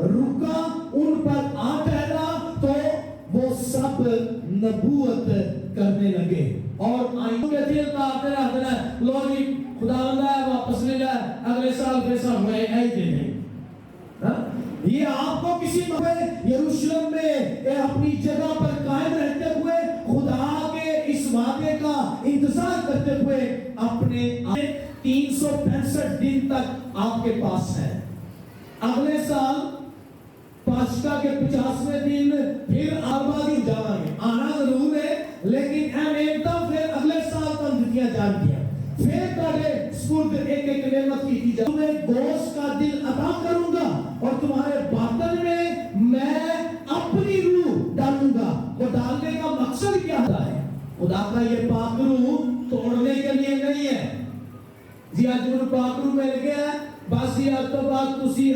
رکا، ان پر آ ٹھہرا تو وہ سب نبوت کرنے لگے اور آئندہ کے دل کا آتے رہتے ہیں لو جی خدا اللہ ہے واپس لے جائے اگلے سال پیسہ ہوئے ایج دے دیں. یہ آپ کو کسی موقع یروشلم میں اپنی جگہ پر قائم رہتے ہوئے خدا کے اس وعدے کا انتظار کرتے ہوئے اپنے 365 دن تک آپ کے پاس ہے. اگلے سال پاسکا کے 50ویں دن پھر آبادی جانا ہے، آنا ضرور ہے لیکن اہمیتا پھر اگلے سال کا دیا جان دیا پھر تارے سپرد ایک ایک نعمت کی جائے. تمہیں گوشت کا دل عطا کروں گا اور تمہارے باطن میں اپنی روح ڈالوں گا. وہ ڈالنے کا مقصد کیا ہے؟ خدا کا یہ پاک روح توڑنے کے لیے نہیں ہے. جی آج وہ پاک روح مل گیا بس یہ تو بات تسی